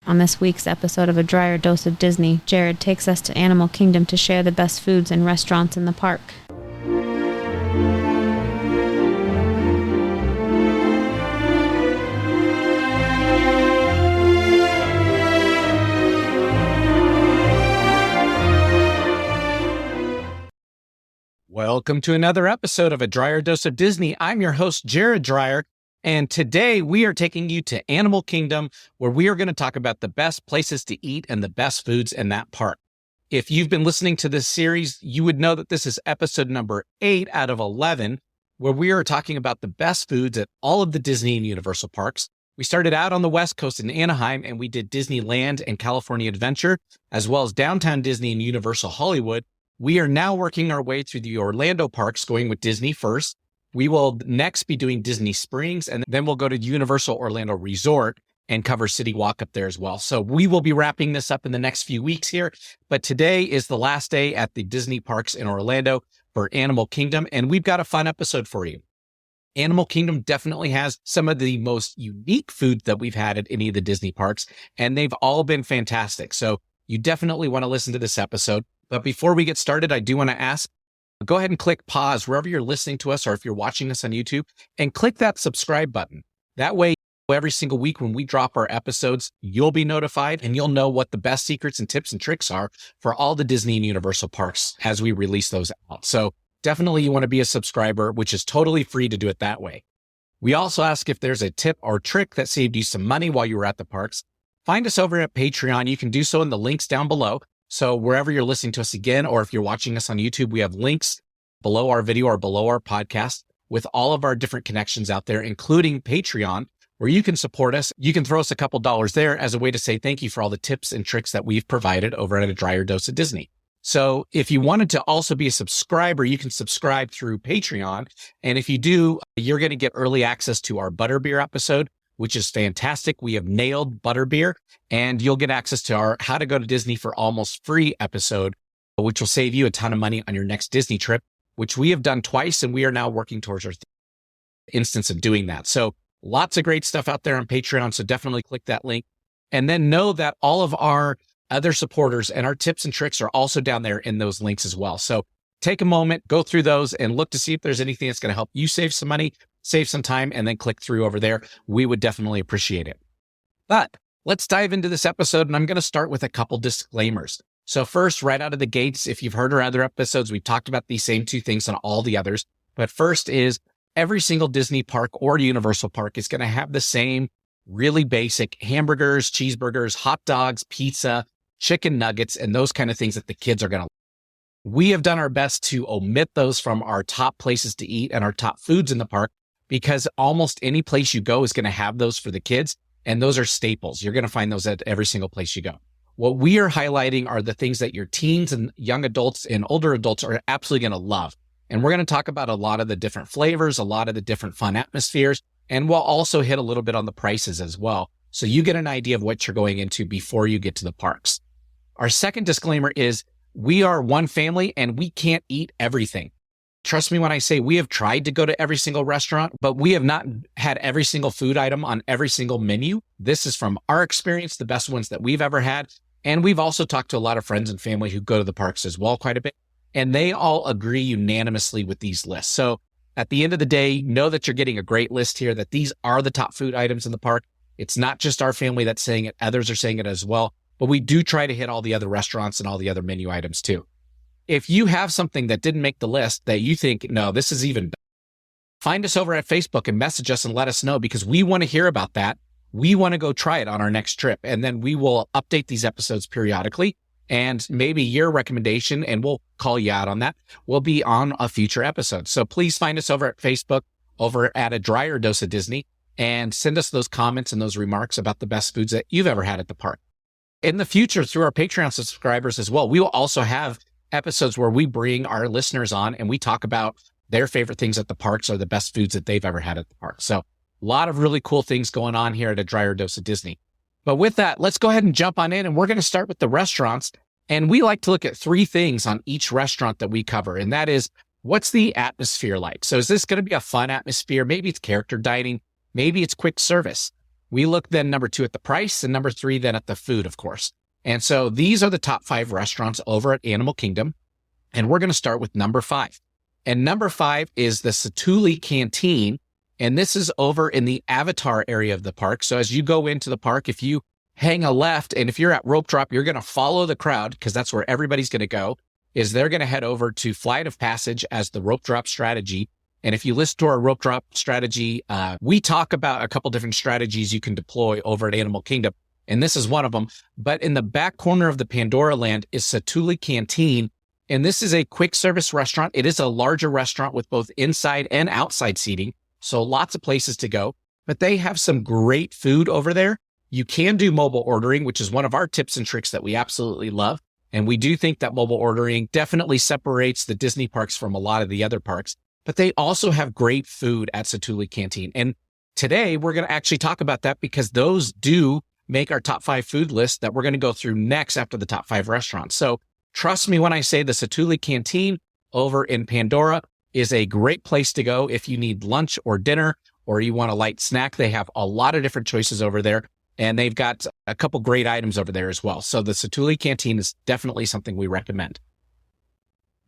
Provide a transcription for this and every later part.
On this week's episode of A Dryer Dose of Disney, Jared takes us to Animal Kingdom to share the best foods and restaurants in the park. Welcome to another episode of A Dryer Dose of Disney. I'm your host, Jared Dryer, and today we are taking you to Animal Kingdom, where we are going to talk about the best places to eat and the best foods in that park. If you've been listening to this series, you would know that this is episode number 8 out of 11, where we are talking about the best foods at all of the Disney and Universal parks. We started out on the West Coast in Anaheim, and we did Disneyland and California Adventure, as well as Downtown Disney and Universal Hollywood. We are now working our way through the Orlando parks, going with Disney first. We will next be doing Disney Springs, and then we'll go to Universal Orlando Resort and cover City Walk up there as well. So we will be wrapping this up in the next few weeks here, but today is the last day at the Disney parks in Orlando for Animal Kingdom, and we've got a fun episode for you. Animal Kingdom definitely has some of the most unique foods that we've had at any of the Disney parks, and they've all been fantastic. So you definitely want to listen to this episode. But before we get started, I do want to ask, go ahead and click pause wherever you're listening to us, or if you're watching us on YouTube, and click that subscribe button. That way, every single week when we drop our episodes, you'll be notified and you'll know what the best secrets and tips and tricks are for all the Disney and Universal parks as we release those out. So definitely you want to be a subscriber, which is totally free to do it that way. We also ask if there's a tip or trick that saved you some money while you were at the parks. Find us over at Patreon. You can do so in the links down below. So wherever you're listening to us again, or if you're watching us on YouTube, we have links below our video or below our podcast with all of our different connections out there, including Patreon, where you can support us. You can throw us a couple dollars there as a way to say thank you for all the tips and tricks that we've provided over at A Dryer Dose of Disney. So if you wanted to also be a subscriber, you can subscribe through Patreon. And if you do, you're going to get early access to our Butterbeer episode, which is fantastic. We have nailed Butterbeer, and you'll get access to our How to Go to Disney for Almost Free episode, which will save you a ton of money on your next Disney trip, which we have done twice, and we are now working towards our instance of doing that. So lots of great stuff out there on Patreon, so definitely click that link. And then know that all of our other supporters and our tips and tricks are also down there in those links as well. So take a moment, go through those, and look to see if there's anything that's going to help you save some money, save some time, and then click through over there. We would definitely appreciate it. But let's dive into this episode, and I'm going to start with a couple disclaimers. So first, right out of the gates, if you've heard our other episodes, we've talked about these same two things on all the others. But first is every single Disney park or Universal park is going to have the same really basic hamburgers, cheeseburgers, hot dogs, pizza, chicken nuggets, and those kind of things that the kids are going to. We have done our best to omit those from our top places to eat and our top foods in the park, because almost any place you go is going to have those for the kids. And those are staples. You're going to find those at every single place you go. What we are highlighting are the things that your teens and young adults and older adults are absolutely going to love. And we're going to talk about a lot of the different flavors, a lot of the different fun atmospheres, and we'll also hit a little bit on the prices as well. So you get an idea of what you're going into before you get to the parks. Our second disclaimer is we are one family and we can't eat everything. Trust me when I say we have tried to go to every single restaurant, but we have not had every single food item on every single menu. This is from our experience, the best ones that we've ever had. And we've also talked to a lot of friends and family who go to the parks as well quite a bit. And they all agree unanimously with these lists. So at the end of the day, know that you're getting a great list here, that these are the top food items in the park. It's not just our family that's saying it. Others are saying it as well. But we do try to hit all the other restaurants and all the other menu items too. If you have something that didn't make the list that you think, no, this is even, find us over at Facebook and message us and let us know, because we want to hear about that. We want to go try it on our next trip. And then we will update these episodes periodically, and maybe your recommendation, and we'll call you out on that, will be on a future episode. So please find us over at Facebook, over at A Dryer Dose of Disney, and send us those comments and those remarks about the best foods that you've ever had at the park. In the future, through our Patreon subscribers as well, we will also have episodes where we bring our listeners on and we talk about their favorite things at the parks or the best foods that they've ever had at the park. So a lot of really cool things going on here at A Dryer Dose of Disney. But with that, let's go ahead and jump on in, and we're going to start with the restaurants. And we like to look at 3 things on each restaurant that we cover. And that is, what's the atmosphere like? So is this going to be a fun atmosphere? Maybe it's character dining. Maybe it's quick service. We look then number 2 at the price and number 3 then at the food, of course. And so these are the top 5 restaurants over at Animal Kingdom. And we're going to start with number 5. And number 5 is the Satu'li Canteen. And this is over in the Avatar area of the park. So as you go into the park, if you hang a left and if you're at Rope Drop, you're going to follow the crowd because that's where everybody's going to go, is they're going to head over to Flight of Passage as the Rope Drop strategy. And if you listen to our Rope Drop strategy, we talk about a couple different strategies you can deploy over at Animal Kingdom. And this is one of them. But in the back corner of the Pandora Land is Satu'li Canteen. And this is a quick service restaurant. It is a larger restaurant with both inside and outside seating. So lots of places to go, but they have some great food over there. You can do mobile ordering, which is one of our tips and tricks that we absolutely love. And we do think that mobile ordering definitely separates the Disney parks from a lot of the other parks, but they also have great food at Satu'li Canteen. And today we're going to actually talk about that because those do make our top 5 food list that we're going to go through next after the top 5 restaurants. So trust me when I say the Satu'li Canteen over in Pandora is a great place to go if you need lunch or dinner or you want a light snack. They have a lot of different choices over there, and they've got a couple great items over there as well. So the Satu'li Canteen is definitely something we recommend.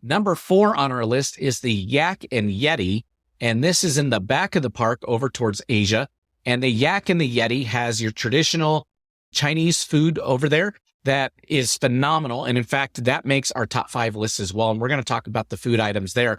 Number 4 on our list is the Yak and Yeti, and this is in the back of the park over towards Asia. And the Yak and the Yeti has your traditional Chinese food over there that is phenomenal. And in fact, that makes our top 5 list as well. And we're going to talk about the food items there.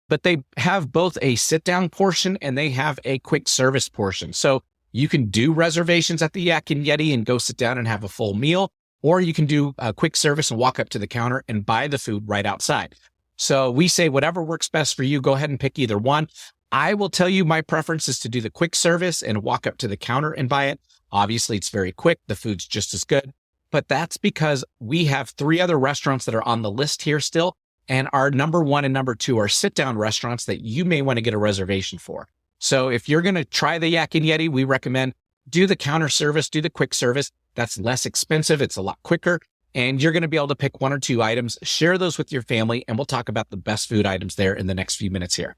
But they have both a sit-down portion and they have a quick service portion. So you can do reservations at the Yak and Yeti and go sit down and have a full meal, or you can do a quick service and walk up to the counter and buy the food right outside. So we say whatever works best for you, go ahead and pick either one. I will tell you my preference is to do the quick service and walk up to the counter and buy it. Obviously, it's very quick. The food's just as good. But that's because we have 3 other restaurants that are on the list here still. And our number 1 and number 2 are sit-down restaurants that you may want to get a reservation for. So if you're going to try the Yak and Yeti, we recommend do the counter service, do the quick service. That's less expensive. It's a lot quicker. And you're going to be able to pick 1 or 2 items, share those with your family, and we'll talk about the best food items there in the next few minutes here.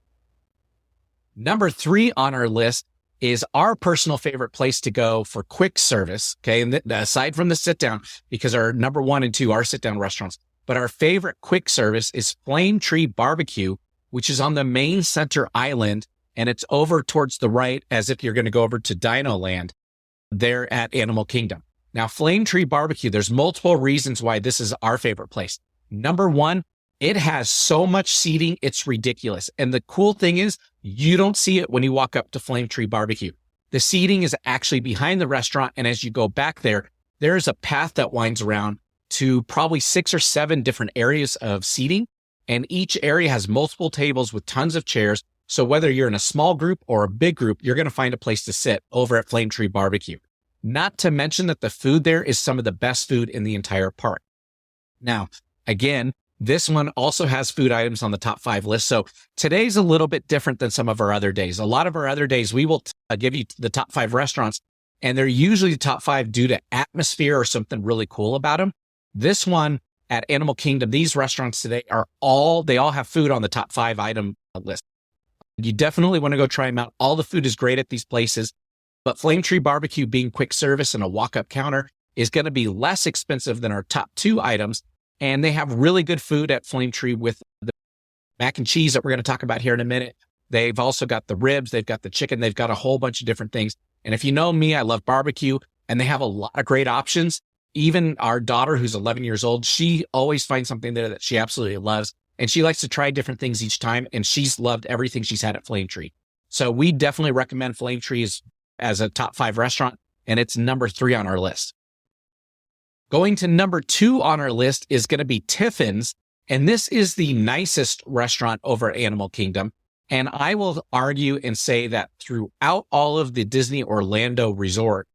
Number 3 on our list is our personal favorite place to go for quick service. Okay. And aside from the sit-down, because our number 1 and 2 are sit-down restaurants, but our favorite quick service is Flame Tree Barbecue, which is on the main center island. And it's over towards the right as if you're going to go over to Dino Land there at Animal Kingdom. Now, Flame Tree Barbecue, there's multiple reasons why this is our favorite place. Number 1, it has so much seating, it's ridiculous. And the cool thing is you don't see it when you walk up to Flame Tree Barbecue. The seating is actually behind the restaurant. And as you go back there, there's a path that winds around to probably 6 or 7 different areas of seating. And each area has multiple tables with tons of chairs. So whether you're in a small group or a big group, you're going to find a place to sit over at Flame Tree Barbecue. Not to mention that the food there is some of the best food in the entire park. Now, again, this one also has food items on the top 5 list. So today's a little bit different than some of our other days. A lot of our other days, we will give you the top 5 restaurants, and they're usually the top 5 due to atmosphere or something really cool about them. This one at Animal Kingdom, these restaurants today they all have food on the top 5 item list. You definitely want to go try them out. All the food is great at these places, but Flame Tree Barbecue being quick service and a walk-up counter is going to be less expensive than our top 2 items. And they have really good food at Flame Tree with the mac and cheese that we're going to talk about here in a minute. They've also got the ribs. They've got the chicken. They've got a whole bunch of different things. And if you know me, I love barbecue, and they have a lot of great options. Even our daughter, who's 11 years old, she always finds something there that she absolutely loves. And she likes to try different things each time. And she's loved everything she's had at Flame Tree. So we definitely recommend Flame Tree as a top 5 restaurant. And it's number 3 on our list. Going to number 2 on our list is going to be Tiffin's. And this is the nicest restaurant over at Animal Kingdom. And I will argue and say that throughout all of the Disney Orlando Resort,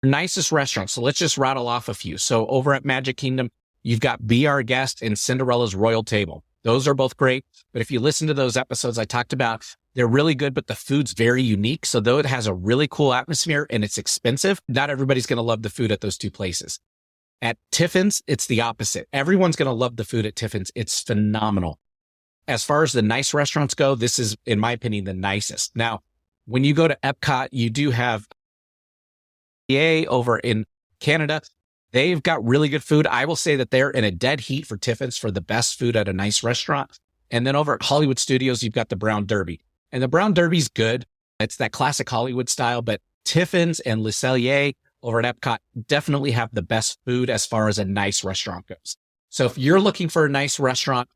nicest restaurants. So let's just rattle off a few. So over at Magic Kingdom, you've got Be Our Guest and Cinderella's Royal Table. Those are both great. But if you listen to those episodes I talked about, they're really good, but the food's very unique. So though it has a really cool atmosphere and it's expensive, not everybody's going to love the food at those 2 places. At Tiffin's, it's the opposite. Everyone's going to love the food at Tiffin's. It's phenomenal. As far as the nice restaurants go, this is, in my opinion, the nicest. Now, when you go to Epcot, you do have over in Canada, they've got really good food. I will say that they're in a dead heat for Tiffin's for the best food at a nice restaurant. And then over at Hollywood Studios, you've got the Brown Derby. And the Brown Derby's good. It's that classic Hollywood style, but Tiffin's and Le Cellier over at Epcot definitely have the best food as far as a nice restaurant goes. So if you're looking for a nice restaurant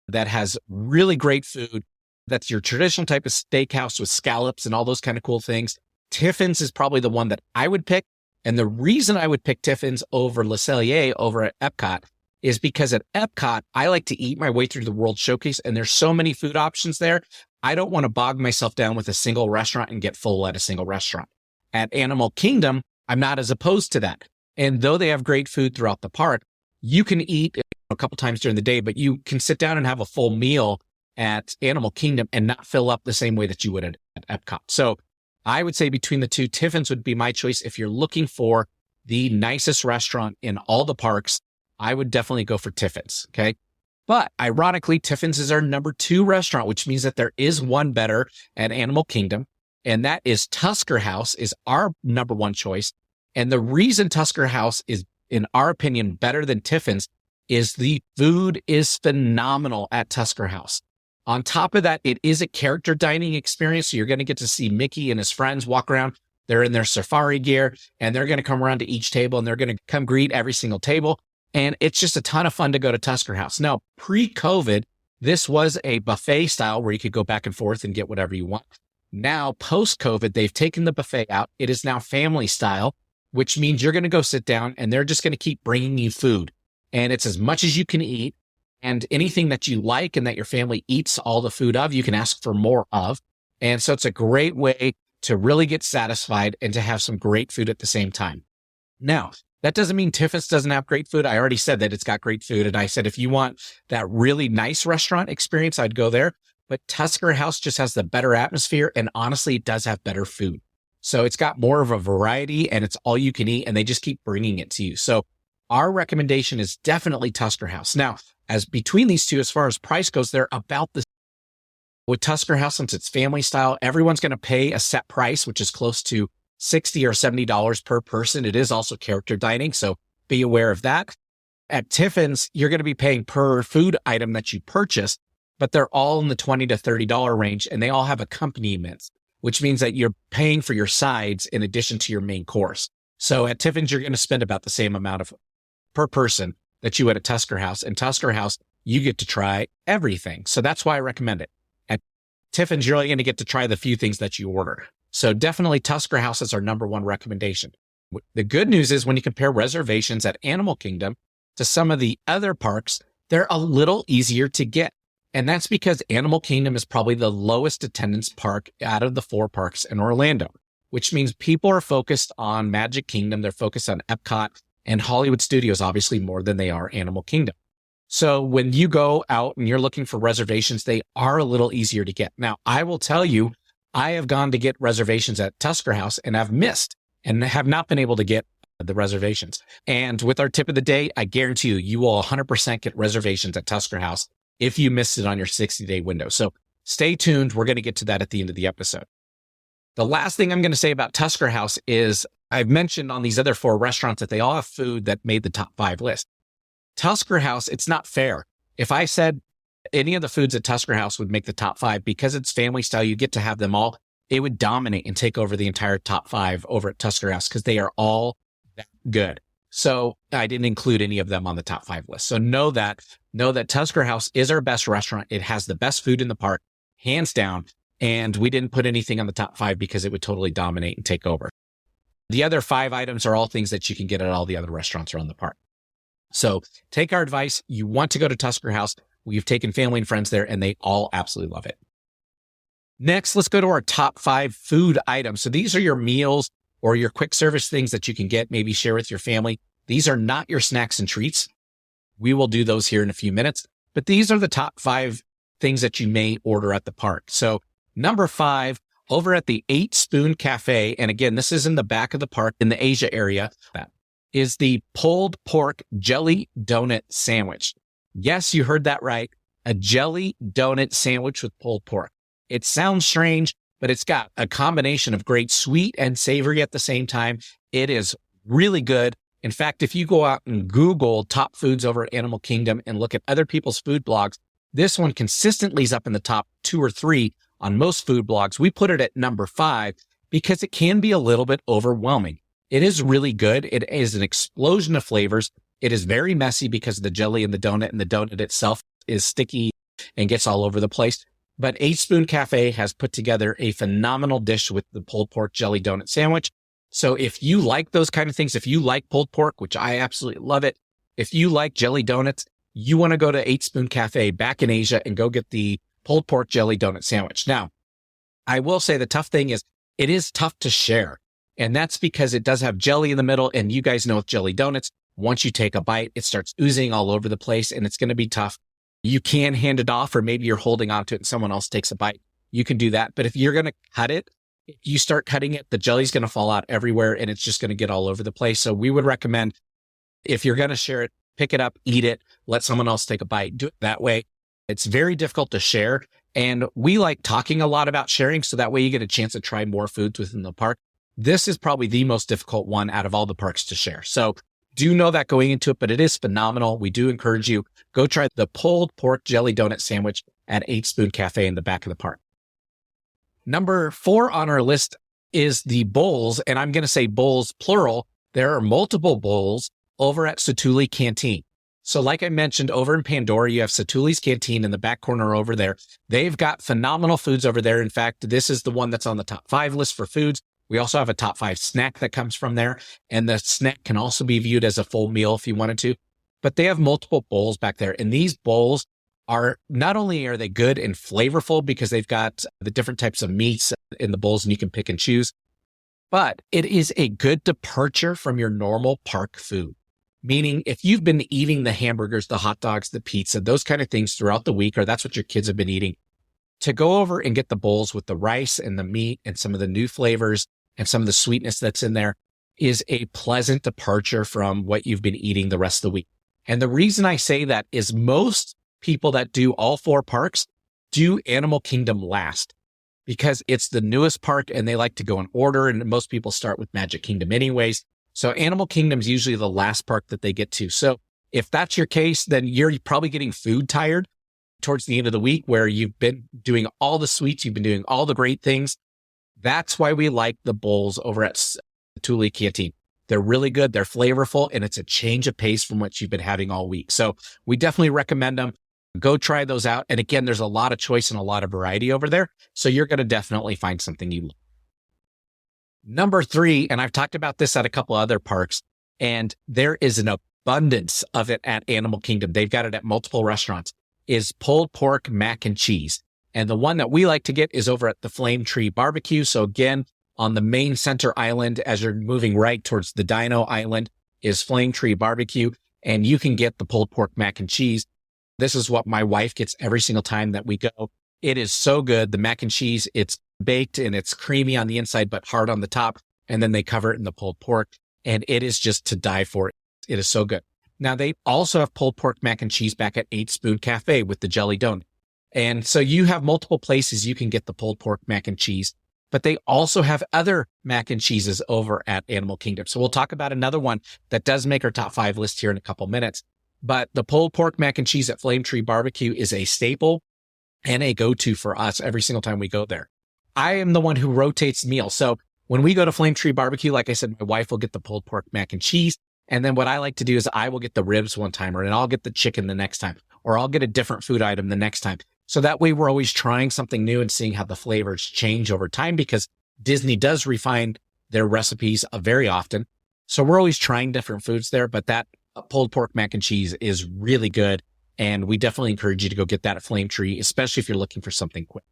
that has really great food, that's your traditional type of steakhouse with scallops and all those kind of cool things, Tiffin's is probably the one that I would pick. And the reason I would pick Tiffin's over Le Cellier over at Epcot is because at Epcot, I like to eat my way through the World Showcase, and there's so many food options there. I don't want to bog myself down with a single restaurant and get full at a single restaurant. At Animal Kingdom, I'm not as opposed to that. And though they have great food throughout the park, you can eat a couple times during the day, but you can sit down and have a full meal at Animal Kingdom and not fill up the same way that you would at Epcot. So I would say between the two, Tiffin's would be my choice. If you're looking for the nicest restaurant in all the parks, I would definitely go for Tiffin's. Okay. But ironically, Tiffin's is our number 2 restaurant, which means that there is one better at Animal Kingdom. And that is Tusker House is our number 1 choice. And the reason Tusker House is, in our opinion, better than Tiffin's is the food is phenomenal at Tusker House. On top of that, it is a character dining experience. So you're going to get to see Mickey and his friends walk around. They're in their safari gear and they're going to come around to each table and they're going to come greet every single table. And it's just a ton of fun to go to Tusker House. Now, pre-COVID, this was a buffet style where you could go back and forth and get whatever you want. Now, post-COVID, they've taken the buffet out. It is now family style, which means you're going to go sit down and they're just going to keep bringing you food. And it's as much as you can eat. And anything that you like and that your family eats all the food of, you can ask for more of. And so it's a great way to really get satisfied and to have some great food at the same time. Now, that doesn't mean Tiffin's doesn't have great food. I already said that it's got great food. And I said, if you want that really nice restaurant experience, I'd go there. But Tusker House just has the better atmosphere. And honestly, it does have better food. So it's got more of a variety and it's all you can eat. And they just keep bringing it to you. So our recommendation is definitely Tusker House. Now, as between these two, as far as price goes, they're about the same. With Tusker House, since it's family style, everyone's going to pay a set price, which is close to $60 or $70 per person. It is also character dining, so be aware of that. At Tiffin's, you're going to be paying per food item that you purchase, but they're all in the $20 to $30 range, and they all have accompaniments, which means that you're paying for your sides in addition to your main course. So at Tiffin's, you're going to spend about the same amount of per person that you would at Tusker House. And Tusker House, you get to try everything. So that's why I recommend it. At Tiffin's, you're only going to get to try the few things that you order. So definitely Tusker House is our number 1 recommendation. The good news is when you compare reservations at Animal Kingdom to some of the other parks, they're a little easier to get. And that's because Animal Kingdom is probably the lowest attendance park out of the 4 parks in Orlando, which means people are focused on Magic Kingdom. They're focused on Epcot and Hollywood Studios, obviously more than they are Animal Kingdom. So when you go out and you're looking for reservations, they are a little easier to get. Now, I will tell you, I have gone to get reservations at Tusker House and I've missed and have not been able to get the reservations. And with our tip of the day, I guarantee you, you will 100% get reservations at Tusker House if you missed it on your 60-day window. So stay tuned. We're going to get to that at the end of the episode. The last thing I'm going to say about Tusker House is I've mentioned on these other 4 restaurants that they all have food that made the top 5 list. Tusker House, it's not fair. If I said any of the foods at Tusker House would make the top 5 because it's family style, you get to have them all, it would dominate and take over the entire top 5 over at Tusker House because they are all that good. So I didn't include any of them on the top 5 list. So know that Tusker House is our best restaurant. It has the best food in the park, hands down. And we didn't put anything on the top 5 because it would totally dominate and take over. The other 5 items are all things that you can get at all the other restaurants around the park. So take our advice. You want to go to Tusker House. We've taken family and friends there and they all absolutely love it. Next, let's go to our top 5 food items. So these are your meals or your quick service things that you can get, maybe share with your family. These are not your snacks and treats. We will do those here in a few minutes, but these are the top 5 things that you may order at the park. So number 5, over at the 8 Spoon Cafe, and again, this is in the back of the park in the Asia area, that is the pulled pork jelly donut sandwich. Yes, you heard that right. A jelly donut sandwich with pulled pork. It sounds strange, but it's got a combination of great sweet and savory at the same time. It is really good. In fact, if you go out and Google top foods over at Animal Kingdom and look at other people's food blogs, this one consistently is up in the top 2 or 3 on most food blogs. We put it at number 5 because it can be a little bit overwhelming. It is really good. It is an explosion of flavors. It is very messy because of the jelly and the donut itself is sticky and gets all over the place. But 8 Spoon Cafe has put together a phenomenal dish with the pulled pork jelly donut sandwich. So if you like those kind of things, if you like pulled pork, which I absolutely love it, if you like jelly donuts, you want to go to 8 Spoon Cafe back in Asia and go get the pulled pork jelly donut sandwich. Now, I will say the tough thing is it is tough to share. And that's because it does have jelly in the middle. And you guys know with jelly donuts, once you take a bite, it starts oozing all over the place and it's going to be tough. You can hand it off, or maybe you're holding onto it and someone else takes a bite. You can do that. But if you're going to cut it, if you start cutting it, the jelly's going to fall out everywhere and it's just going to get all over the place. So we would recommend, if you're going to share it, pick it up, eat it, let someone else take a bite, do it that way. It's very difficult to share. And we like talking a lot about sharing. So that way you get a chance to try more foods within the park. This is probably the most difficult one out of all the parks to share. So do know that going into it, but it is phenomenal. We do encourage you, go try the pulled pork jelly donut sandwich at 8 Spoon Cafe in the back of the park. Number 4 on our list is the bowls, and I'm going to say bowls plural. There are multiple bowls over at Satu'li Canteen. So like I mentioned, over in Pandora, you have Satu'li's Canteen in the back corner over there. They've got phenomenal foods over there. In fact, this is the one that's on the top 5 list for foods. We also have a top 5 snack that comes from there. And the snack can also be viewed as a full meal if you wanted to. But they have multiple bowls back there. And these bowls are, not only are they good and flavorful because they've got the different types of meats in the bowls and you can pick and choose, but it is a good departure from your normal park food. Meaning if you've been eating the hamburgers, the hot dogs, the pizza, those kind of things throughout the week, or that's what your kids have been eating, to go over and get the bowls with the rice and the meat and some of the new flavors and some of the sweetness that's in there is a pleasant departure from what you've been eating the rest of the week. And the reason I say that is most people that do all 4 parks do Animal Kingdom last because it's the newest park and they like to go in order. And most people start with Magic Kingdom anyways. So Animal Kingdom is usually the last park that they get to. So if that's your case, then you're probably getting food tired towards the end of the week where you've been doing all the sweets, you've been doing all the great things. That's why we like the bowls over at Satu'li Canteen. They're really good. They're flavorful and it's a change of pace from what you've been having all week. So we definitely recommend them. Go try those out. And again, there's a lot of choice and a lot of variety over there. So you're going to definitely find something you love. Number 3, and I've talked about this at a couple other parks, and there is an abundance of it at Animal Kingdom. They've got it at multiple restaurants, is pulled pork mac and cheese. And the one that we like to get is over at the Flame Tree Barbecue. So again, on the main center island, as you're moving right towards the Dino Island, is Flame Tree Barbecue. And you can get the pulled pork mac and cheese. This is what my wife gets every single time that we go. It is so good. The mac and cheese, it's baked and it's creamy on the inside, but hard on the top. And then they cover it in the pulled pork. And it is just to die for. It is so good. Now, they also have pulled pork mac and cheese back at 8 Spoon Cafe with the jelly donut. And so you have multiple places you can get the pulled pork mac and cheese, but they also have other mac and cheeses over at Animal Kingdom. So we'll talk about another one that does make our top 5 list here in a couple minutes. But the pulled pork mac and cheese at Flame Tree Barbecue is a staple and a go-to for us every single time we go there. I am the one who rotates meals. So when we go to Flame Tree Barbecue, like I said, my wife will get the pulled pork mac and cheese. And then what I like to do is I will get the ribs one time, and I'll get the chicken the next time, or I'll get a different food item the next time. So that way we're always trying something new and seeing how the flavors change over time because Disney does refine their recipes very often. So we're always trying different foods there, but that pulled pork mac and cheese is really good. And we definitely encourage you to go get that at Flame Tree, especially if you're looking for something quick.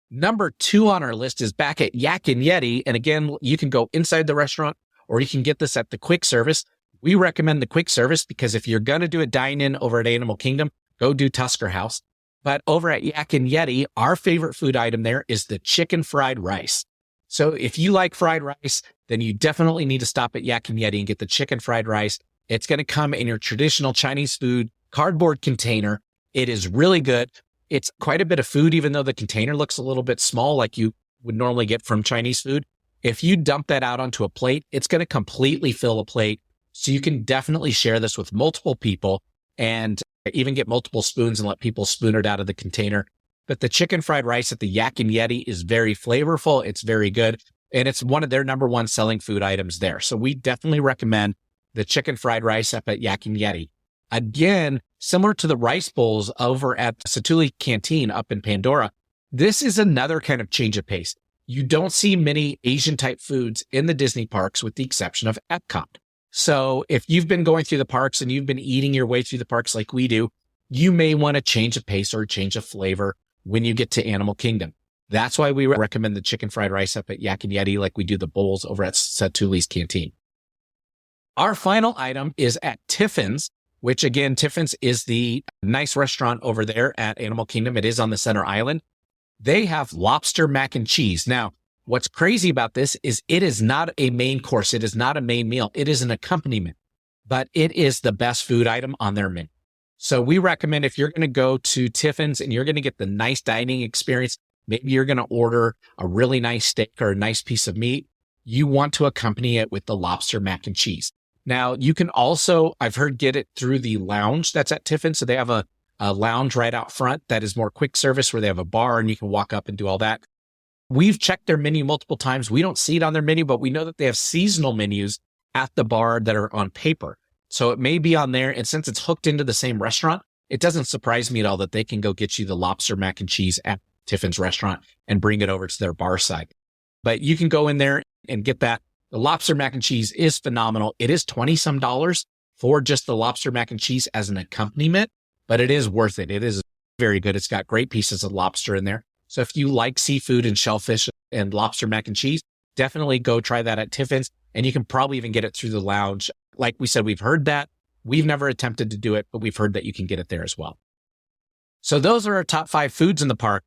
Number 2 on our list is back at Yak and Yeti. And again, you can go inside the restaurant or you can get this at the quick service. We recommend the quick service because if you're going to do a dine-in over at Animal Kingdom, go do Tusker House. But over at Yak and Yeti, our favorite food item there is the chicken fried rice. So if you like fried rice, then you definitely need to stop at Yak and Yeti and get the chicken fried rice. It's going to come in your traditional Chinese food cardboard container. It is really good. It's quite a bit of food, even though the container looks a little bit small, like you would normally get from Chinese food. If you dump that out onto a plate, it's going to completely fill a plate. So you can definitely share this with multiple people and even get multiple spoons and let people spoon it out of the container. But the chicken fried rice at the Yak and Yeti is very flavorful. It's very good. And it's one of their number one selling food items there. So we definitely recommend the chicken fried rice up at Yak and Yeti. Again, similar to the rice bowls over at Satu'li Canteen up in Pandora, this is another kind of change of pace. You don't see many Asian type foods in the Disney parks with the exception of Epcot. So if you've been going through the parks and you've been eating your way through the parks like we do, you may want to change a pace or change a flavor when you get to Animal Kingdom. That's why we recommend the chicken fried rice up at Yak and Yeti like we do the bowls over at Satu'li's Canteen. Our final item is at Tiffin's, which again, Tiffin's is the nice restaurant over there at Animal Kingdom. It is on the center island. They have lobster mac and cheese. Now, what's crazy about this is it is not a main course. It is not a main meal. It is an accompaniment, but it is the best food item on their menu. So we recommend if you're going to go to Tiffin's and you're going to get the nice dining experience, maybe you're going to order a really nice steak or a nice piece of meat, you want to accompany it with the lobster mac and cheese. Now, you can also, I've heard, get it through the lounge that's at Tiffin's. So they have a lounge right out front that is more quick service where they have a bar and you can walk up and do all that. We've checked their menu multiple times. We don't see it on their menu, but we know that they have seasonal menus at the bar that are on paper. So it may be on there. And since it's hooked into the same restaurant, it doesn't surprise me at all that they can go get you the lobster mac and cheese at Tiffin's restaurant and bring it over to their bar side. But you can go in there and get that. The lobster mac and cheese is phenomenal. It is $20 some for just the lobster mac and cheese as an accompaniment, but it is worth it. It is very good. It's got great pieces of lobster in there. So if you like seafood and shellfish and lobster mac and cheese, definitely go try that at Tiffin's. And you can probably even get it through the lounge. Like we said, we've heard that. We've never attempted to do it, but we've heard that you can get it there as well. So those are our top 5 foods in the park.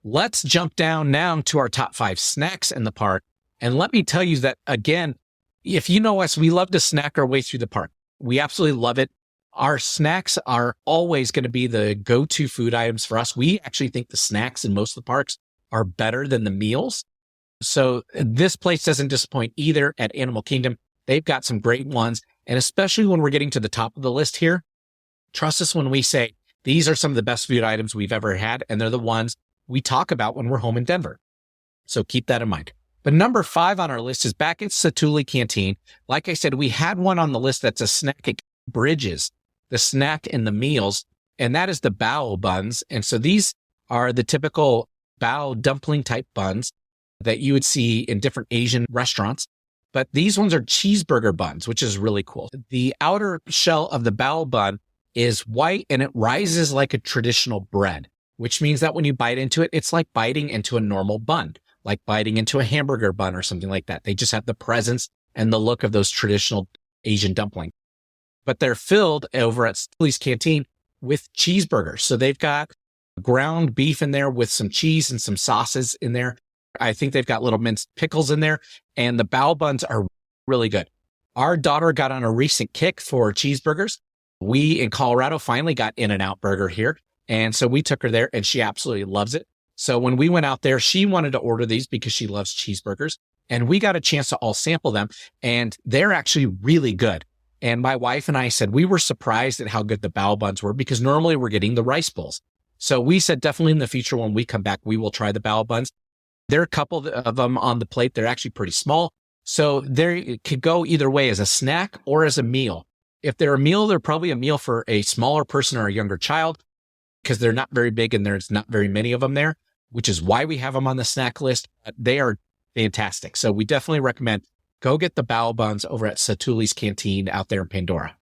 Let's jump down now to our top 5 snacks in the park. And let me tell you that, again, if you know us, we love to snack our way through the park. We absolutely love it. Our snacks are always going to be the go-to food items for us. We actually think the snacks in most of the parks are better than the meals. So this place doesn't disappoint either at Animal Kingdom. They've got some great ones. And especially when we're getting to the top of the list here, trust us when we say these are some of the best food items we've ever had. And they're the ones we talk about when we're home in Denver. So keep that in mind. But number 5 on our list is back at Satu'li Canteen. Like I said, we had one on the list that's a snack at Bridges, the snack in the meals, and that is the bao buns. And so these are the typical bao dumpling type buns that you would see in different Asian restaurants. But these ones are cheeseburger buns, which is really cool. The outer shell of the bao bun is white and it rises like a traditional bread, which means that when you bite into it, it's like biting into a normal bun, like biting into a hamburger bun or something like that. They just have the presence and the look of those traditional Asian dumplings. But they're filled over at Satu'li's Canteen with cheeseburgers. So they've got ground beef in there with some cheese and some sauces in there. I think they've got little minced pickles in there, and the bao buns are really good. Our daughter got on a recent kick for cheeseburgers. We in Colorado finally got In-N-Out Burger here. And so we took her there and she absolutely loves it. So when we went out there, she wanted to order these because she loves cheeseburgers, and we got a chance to all sample them, and they're actually really good. And my wife and I said we were surprised at how good the bao buns were because normally we're getting the rice bowls. So we said definitely in the future when we come back, we will try the bao buns. There are a couple of them on the plate. They're actually pretty small. So they could go either way as a snack or as a meal. If they're a meal, they're probably a meal for a smaller person or a younger child because they're not very big and there's not very many of them there, which is why we have them on the snack list. They are fantastic. So we definitely recommend go get the bao buns over at Satu'li's Canteen out there in Pandora.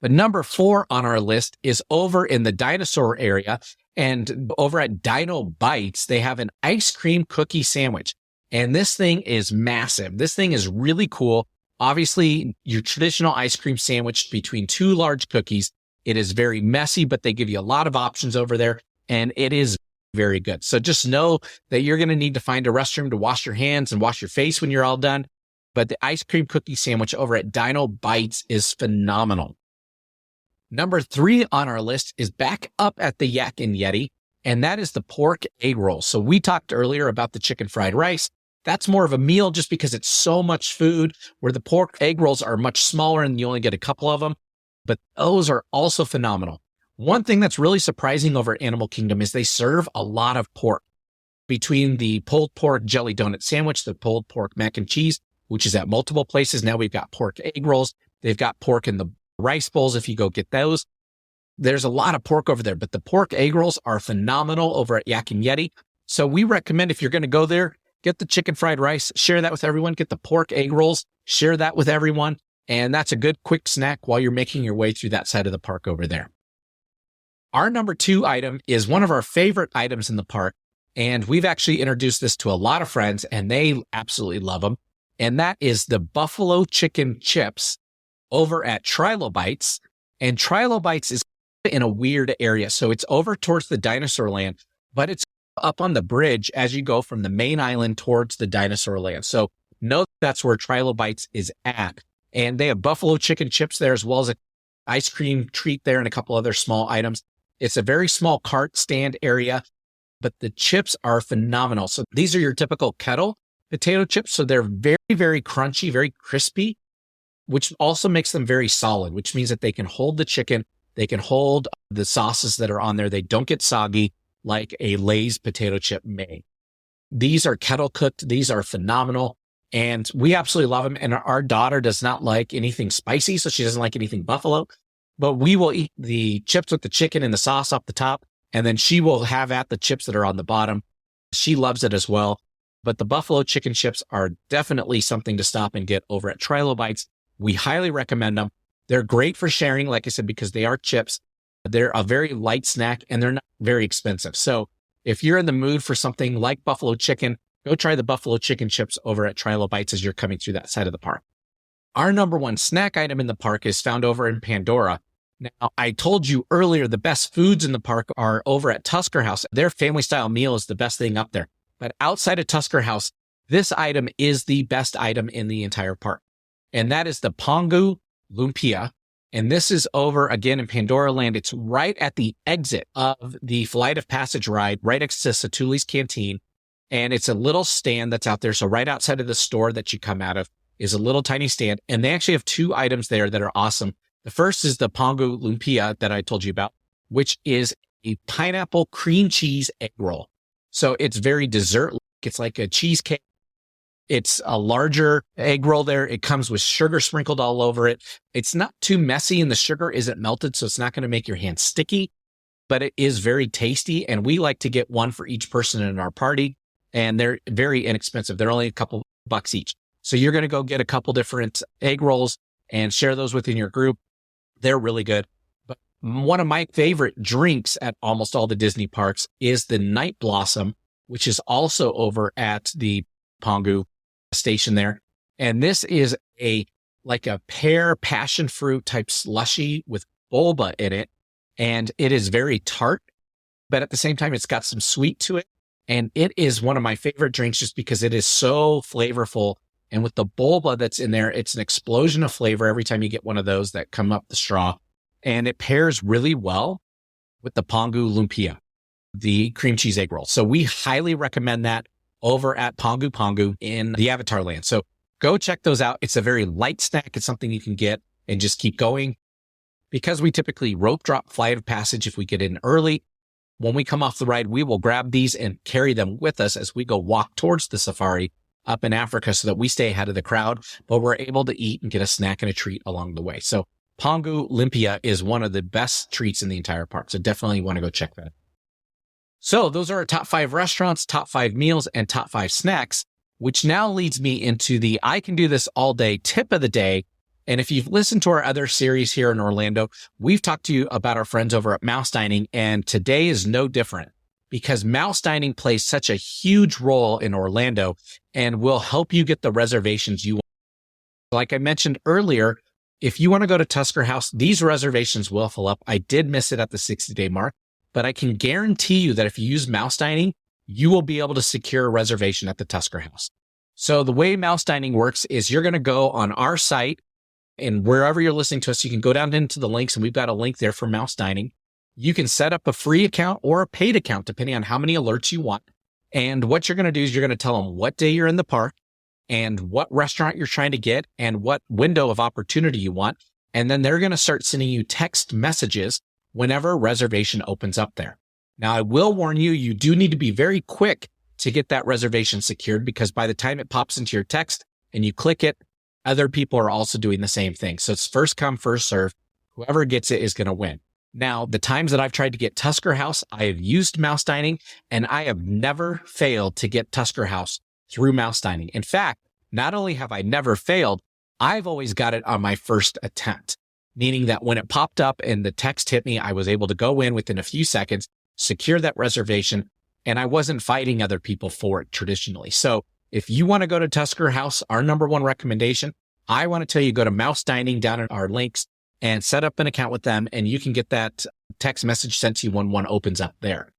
But number 4 on our list is over in the dinosaur area, and over at Dino Bites, they have an ice cream cookie sandwich. And this thing is massive. This thing is really cool. Obviously, your traditional ice cream sandwich between 2 large cookies. It is very messy, but they give you a lot of options over there, and it is very good. So just know that you're going to need to find a restroom to wash your hands and wash your face when you're all done. But the ice cream cookie sandwich over at Dino Bites is phenomenal. Number 3 on our list is back up at the Yak and Yeti. and that is the pork egg roll. So we talked earlier about the chicken fried rice. That's more of a meal just because it's so much food, where the pork egg rolls are much smaller and you only get a couple of them. But those are also phenomenal. One thing that's really surprising over at Animal Kingdom is they serve a lot of pork. Between the pulled pork jelly donut sandwich, the pulled pork mac and cheese, which is at multiple places. Now we've got pork egg rolls. They've got pork in the rice bowls if you go get those. There's a lot of pork over there, but the pork egg rolls are phenomenal over at Yak and Yeti. So we recommend, if you're going to go there, get the chicken fried rice, share that with everyone, get the pork egg rolls, share that with everyone. And that's a good quick snack while you're making your way through that side of the park over there. Our number 2 item is one of our favorite items in the park. And we've actually introduced this to a lot of friends and they absolutely love them. And that is the buffalo chicken chips over at Trilobites. And Trilobites is in a weird area. So it's over towards the dinosaur land, but it's up on the bridge as you go from the main island towards the dinosaur land. So know that's where Trilobites is at. And they have buffalo chicken chips there, as well as an ice cream treat there and a couple other small items. It's a very small cart stand area, but the chips are phenomenal. So these are your typical kettle potato chips. So they're very, very crunchy, very crispy, which also makes them very solid, which means that they can hold the chicken. They can hold the sauces that are on there. They don't get soggy like a Lay's potato chip may. These are kettle cooked. These are phenomenal. And we absolutely love them. And our daughter does not like anything spicy, so she doesn't like anything buffalo. But we will eat the chips with the chicken and the sauce off the top. And then she will have at the chips that are on the bottom. She loves it as well. But the buffalo chicken chips are definitely something to stop and get over at Trilobites. We highly recommend them. They're great for sharing, like I said, because they are chips. They're a very light snack and they're not very expensive. So if you're in the mood for something like buffalo chicken, go try the buffalo chicken chips over at Trilobites as you're coming through that side of the park. Our number 1 snack item in the park is found over in Pandora. Now, I told you earlier, the best foods in the park are over at Tusker House. Their family style meal is the best thing up there. But outside of Tusker House, this item is the best item in the entire park. And that is the Pongu Lumpia. And this is over again in Pandora Land. It's right at the exit of the Flight of Passage ride, right next to Satu'li's Canteen. And it's a little stand that's out there. So right outside of the store that you come out of is a little tiny stand. And they actually have 2 items there that are awesome. The first is the Pongu Lumpia that I told you about, which is a pineapple cream cheese egg roll. So it's very dessert. It's like a cheesecake. It's a larger egg roll there. It comes with sugar sprinkled all over it. It's not too messy and the sugar isn't melted, so it's not going to make your hands sticky, but it is very tasty. And we like to get one for each person in our party. And they're very inexpensive. They're only a couple bucks each. So you're going to go get a couple different egg rolls and share those within your group. They're really good. But one of my favorite drinks at almost all the Disney parks is the Night Blossom, which is also over at the Pongu station there. And this is like a pear passion fruit type slushy with boba in it. And it is very tart, but at the same time, it's got some sweet to it. And it is one of my favorite drinks just because it is so flavorful. And with the boba that's in there, it's an explosion of flavor every time you get one of those that come up the straw. And it pairs really well with the Pongu Lumpia, the cream cheese egg roll. So we highly recommend that over at Pongu Pongu in the Avatar Land. So go check those out. It's a very light snack. It's something you can get and just keep going. Because we typically rope drop Flight of Passage if we get in early, when we come off the ride, we will grab these and carry them with us as we go walk towards the safari up in Africa so that we stay ahead of the crowd, but we're able to eat and get a snack and a treat along the way. So Pongu Lumpia is one of the best treats in the entire park. So definitely want to go check that. So those are our top 5 restaurants, top 5 meals, and top 5 snacks, which now leads me into the I can do this all day tip of the day. And if you've listened to our other series here in Orlando, we've talked to you about our friends over at Mouse Dining, and today is no different because Mouse Dining plays such a huge role in Orlando and will help you get the reservations you want. Like I mentioned earlier, if you want to go to Tusker House, these reservations will fill up. I did miss it at the 60-day mark, but I can guarantee you that if you use Mouse Dining, you will be able to secure a reservation at the Tusker House. So the way Mouse Dining works is you're going to go on our site, and wherever you're listening to us, you can go down into the links, and we've got a link there for Mouse Dining. You can set up a free account or a paid account, depending on how many alerts you want. And what you're going to do is you're going to tell them what day you're in the park and what restaurant you're trying to get and what window of opportunity you want. And then they're going to start sending you text messages whenever a reservation opens up there. Now, I will warn you, you do need to be very quick to get that reservation secured, because by the time it pops into your text and you click it, other people are also doing the same thing. So it's first come, first serve. Whoever gets it is going to win. Now, the times that I've tried to get Tusker House, I have used Mouse Dining, and I have never failed to get Tusker House through Mouse Dining. In fact, not only have I never failed, I've always got it on my first attempt, meaning that when it popped up and the text hit me, I was able to go in within a few seconds, secure that reservation, and I wasn't fighting other people for it traditionally. So if you want to go to Tusker House, our number one recommendation, I want to tell you, go to Mouse Dining down in our links and set up an account with them, and you can get that text message sent to you when one opens up there.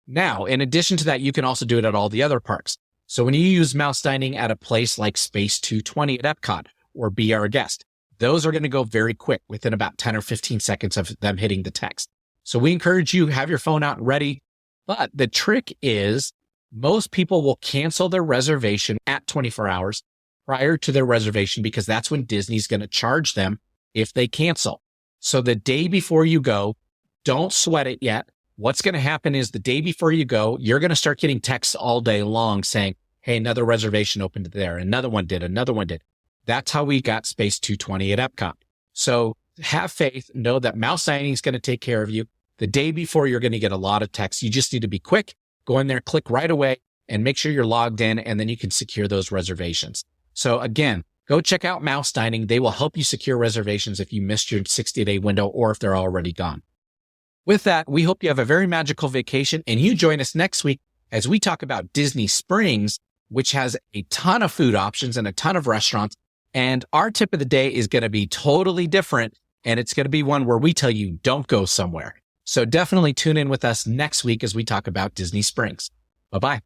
Now, in addition to that, you can also do it at all the other parks. So when you use Mouse Dining at a place like Space 220 at Epcot or Be Our Guest, those are going to go very quick within about 10 or 15 seconds of them hitting the text. So we encourage you, have your phone out and ready. But the trick is most people will cancel their reservation at 24 hours prior to their reservation, because that's when Disney's going to charge them if they cancel. So the day before you go, don't sweat it yet. What's going to happen is the day before you go, you're going to start getting texts all day long saying, hey, another reservation opened there. Another one did. Another one did. That's how we got Space 220 at Epcot. So have faith. Know that Mouse Dining is going to take care of you. The day before, you're going to get a lot of texts. You just need to be quick. Go in there, click right away, and make sure you're logged in, and then you can secure those reservations. So again, go check out Mouse Dining. They will help you secure reservations if you missed your 60-day window or if they're already gone. With that, we hope you have a very magical vacation, and you join us next week as we talk about Disney Springs, which has a ton of food options and a ton of restaurants. And our tip of the day is going to be totally different, and it's going to be one where we tell you don't go somewhere. So definitely tune in with us next week as we talk about Disney Springs. Bye-bye.